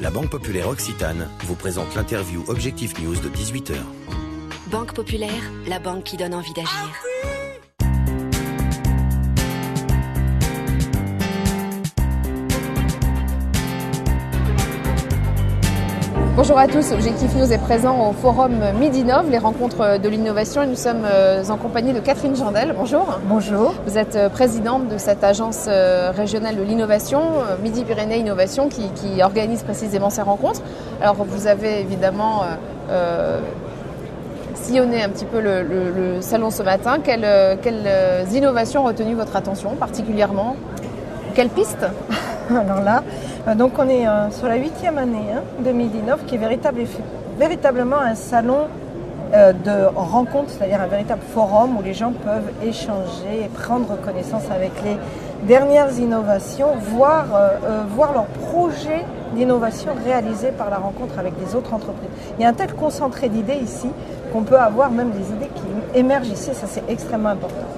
La Banque Populaire Occitane vous présente l'interview Objectif News de 18h. Banque Populaire, la banque qui donne envie d'agir. Bonjour à tous, Objectif News est présent au forum Midinov, les rencontres de l'innovation, et nous sommes en compagnie de Catherine Jandel. Bonjour. Bonjour. Vous êtes présidente de cette agence régionale de l'innovation, Midi-Pyrénées Innovation, qui organise précisément ces rencontres. Alors vous avez évidemment sillonné un petit peu le salon ce matin. Quelles innovations ont retenu votre attention particulièrement? Quelles pistes? Alors là, donc on est sur la 8e année de Midinov, qui est véritablement un salon de rencontre, c'est-à-dire un véritable forum où les gens peuvent échanger et prendre connaissance avec les dernières innovations, voir leurs projets d'innovation réalisés par la rencontre avec des autres entreprises. Il y a un tel concentré d'idées ici qu'on peut avoir même des idées qui émergent ici, ça c'est extrêmement important.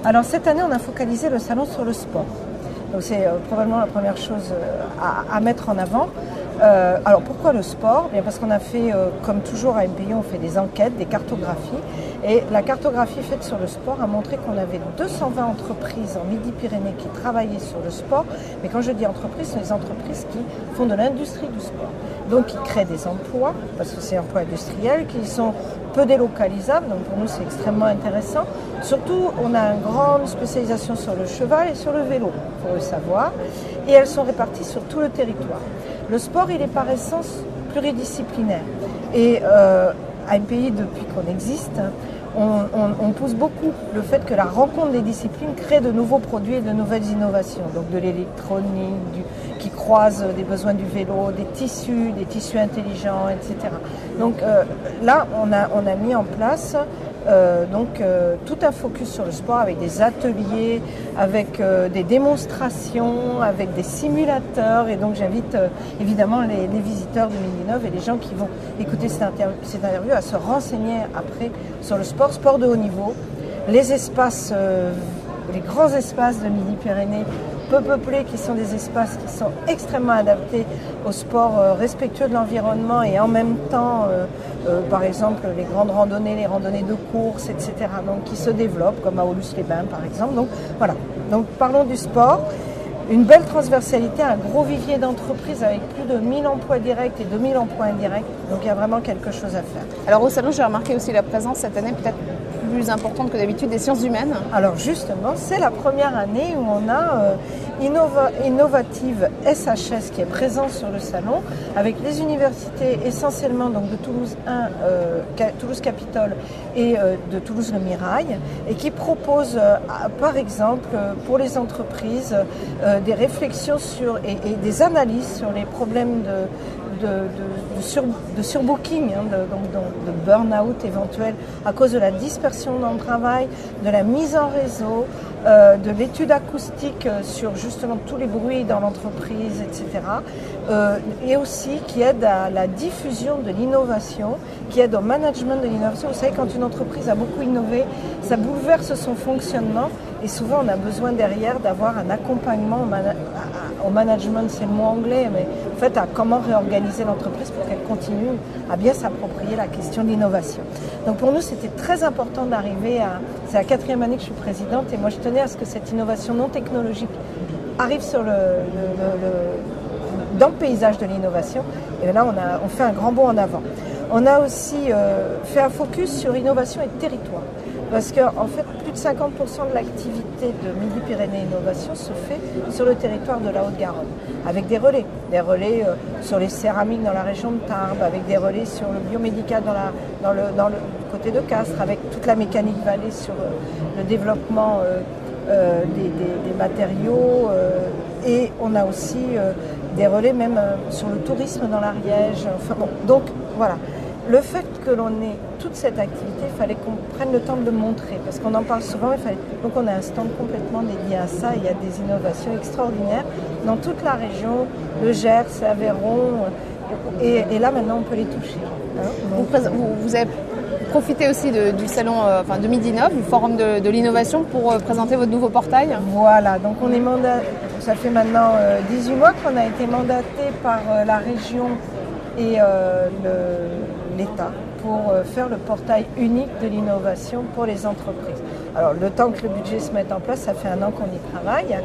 Alors cette année, on a focalisé le salon sur le sport. Donc c'est probablement la première chose à mettre en avant. Alors pourquoi le sport? Bien parce qu'on a fait, comme toujours à MPI, on fait des enquêtes, des cartographies. Et la cartographie faite sur le sport a montré qu'on avait 220 entreprises en Midi-Pyrénées qui travaillaient sur le sport. Mais quand je dis entreprises, ce sont les entreprises qui font de l'industrie du sport. Donc qui créent des emplois, parce que c'est un emploi industriel, qui sont peu délocalisables. Donc pour nous, c'est extrêmement intéressant. Surtout, on a une grande spécialisation sur le cheval et sur le vélo, il faut le savoir. Et elles sont réparties sur tout le territoire. Le sport, il est par essence pluridisciplinaire. Et à MPI, depuis qu'on existe, on pousse beaucoup le fait que la rencontre des disciplines crée de nouveaux produits et de nouvelles innovations. Donc de l'électronique, qui croise des besoins du vélo, des tissus intelligents, etc. Donc là, on a mis en place tout un focus sur le sport avec des ateliers, avec des démonstrations, avec des simulateurs. Et donc j'invite évidemment les visiteurs de Midinov et les gens qui vont écouter cette interview à se renseigner après sur le sport de haut niveau, les espaces, les grands espaces de Midi-Pyrénées peu peuplés, qui sont des espaces qui sont extrêmement adaptés au sport respectueux de l'environnement et en même temps, par exemple, les grandes randonnées, les randonnées de course, etc., donc, qui se développent, comme à Aulus-les-Bains, par exemple. Donc voilà, donc parlons du sport. Une belle transversalité, un gros vivier d'entreprises avec plus de 1000 emplois directs et 2000 emplois indirects. Donc il y a vraiment quelque chose à faire. Alors au salon, j'ai remarqué aussi la présence cette année peut-être plus importante que d'habitude des sciences humaines. Alors justement, c'est la première année où on a Innovative SHS qui est présent sur le salon, avec les universités essentiellement donc de Toulouse 1, Toulouse Capitole et de Toulouse Le Mirail, et qui propose par exemple pour les entreprises des réflexions sur et des analyses sur les problèmes de surbooking, de burn-out éventuel à cause de la dispersion dans le travail, de la mise en réseau, de l'étude acoustique sur justement tous les bruits dans l'entreprise, etc. Et aussi qui aide à la diffusion de l'innovation, qui aide au management de l'innovation. Vous savez, quand une entreprise a beaucoup innové, ça bouleverse son fonctionnement et souvent on a besoin derrière d'avoir un accompagnement au management, c'est le mot anglais, mais en fait à comment réorganiser l'entreprise pour qu'elle continue à bien s'approprier la question de l'innovation. Donc pour nous, c'était très important d'arriver à... C'est la 4e année que je suis présidente et moi je tenais à ce que cette innovation non technologique arrive sur dans le paysage de l'innovation. Et là, on fait un grand bond en avant. On a aussi fait un focus sur innovation et territoire. Parce qu'en fait, plus de 50% de l'activité de Midi-Pyrénées Innovation se fait sur le territoire de la Haute-Garonne, avec des relais sur les céramiques dans la région de Tarbes, avec des relais sur le biomédical dans le côté de Castres, avec toute la mécanique vallée sur le développement des matériaux, et on a aussi des relais même sur le tourisme dans l'Ariège. Enfin bon, donc voilà. Le fait que l'on ait toute cette activité, il fallait qu'on prenne le temps de le montrer, parce qu'on en parle souvent. Donc on a un stand complètement dédié à ça. Il y a des innovations extraordinaires dans toute la région, le Gers, l'Aveyron, et là maintenant on peut les toucher. Vous avez profité aussi du salon de Midinov, du forum de l'innovation, pour présenter votre nouveau portail. Voilà, donc on est ça fait maintenant 18 mois qu'on a été mandaté par la région et l'État pour faire le portail unique de l'innovation pour les entreprises. Alors le temps que le budget se mette en place, ça fait 1 an qu'on y travaille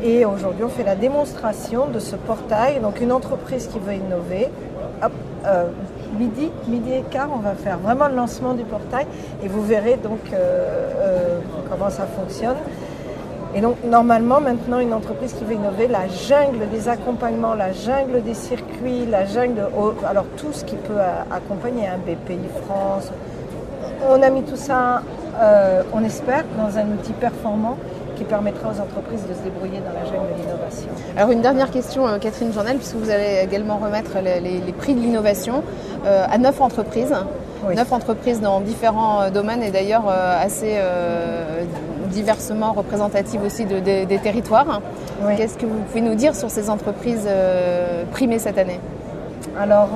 et aujourd'hui on fait la démonstration de ce portail. Donc une entreprise qui veut innover, hop, midi et quart, on va faire vraiment le lancement du portail et vous verrez donc comment ça fonctionne. Et donc normalement maintenant une entreprise qui veut innover, la jungle des accompagnements, la jungle des circuits, la jungle alors tout ce qui peut accompagner un BPI France, on a mis tout ça, on espère, dans un outil performant qui permettra aux entreprises de se débrouiller dans la jungle de l'innovation. Alors une dernière question, Catherine Journel, puisque vous allez également remettre les prix de l'innovation à 9 entreprises. Oui. 9 entreprises dans différents domaines et d'ailleurs assez diversement représentatives aussi des territoires. Oui. Qu'est-ce que vous pouvez nous dire sur ces entreprises primées cette année? Alors,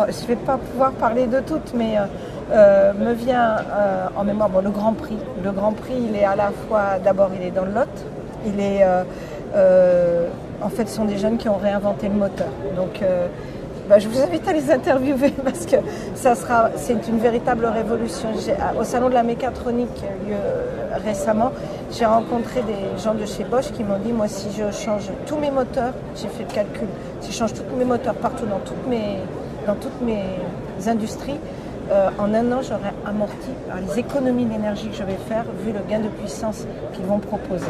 je ne vais pas pouvoir parler de toutes, mais me vient en mémoire le Grand Prix. Le Grand Prix, il est à la fois, d'abord, il est dans le Lot. Il est, en fait, ce sont des jeunes qui ont réinventé le moteur. Donc, je vous invite à les interviewer parce que c'est une véritable révolution. Au salon de la mécatronique récemment, j'ai rencontré des gens de chez Bosch qui m'ont dit, moi, si je change tous mes moteurs, j'ai fait le calcul, si je change tous mes moteurs partout dans toutes mes industries, en 1 an, j'aurais amorti les économies d'énergie que je vais faire vu le gain de puissance qu'ils vont proposer.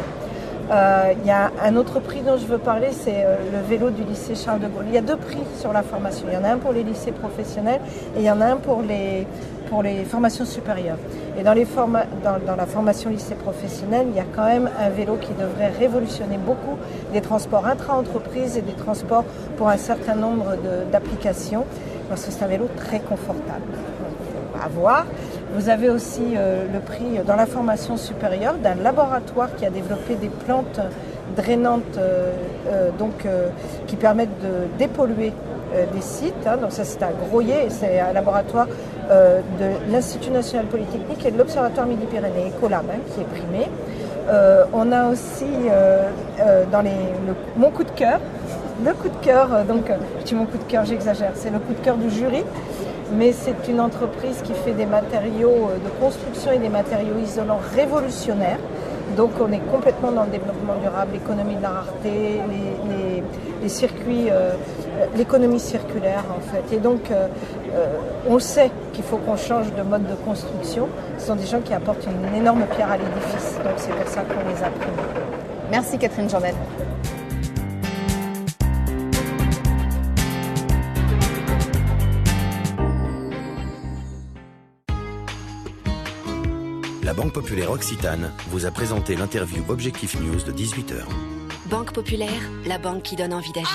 Il y a un autre prix dont je veux parler, c'est le vélo du lycée Charles de Gaulle. Il y a 2 prix sur la formation. Il y en a un pour les lycées professionnels et il y en a un pour les formations supérieures. Et dans la formation lycée professionnel, il y a quand même un vélo qui devrait révolutionner beaucoup des transports intra-entreprises et des transports pour un certain nombre d'applications, parce que c'est un vélo très confortable. À voir. Vous avez aussi le prix dans la formation supérieure d'un laboratoire qui a développé des plantes drainantes qui permettent de dépolluer des sites. Donc ça c'est à Groyer, c'est un laboratoire de l'Institut national polytechnique et de l'Observatoire Midi-Pyrénées, Ecolab, qui est primé. On a aussi mon coup de cœur, le coup de cœur, je dis mon coup de cœur, j'exagère, c'est le coup de cœur du jury. Mais c'est une entreprise qui fait des matériaux de construction et des matériaux isolants révolutionnaires. Donc on est complètement dans le développement durable, l'économie de la rareté, les circuits, l'économie circulaire en fait. Et donc on sait qu'il faut qu'on change de mode de construction. Ce sont des gens qui apportent une énorme pierre à l'édifice. Donc c'est pour ça qu'on les a primés. Merci Catherine Journel. La Banque Populaire Occitane vous a présenté l'interview Objectif News de 18h. Banque Populaire, la banque qui donne envie d'agir.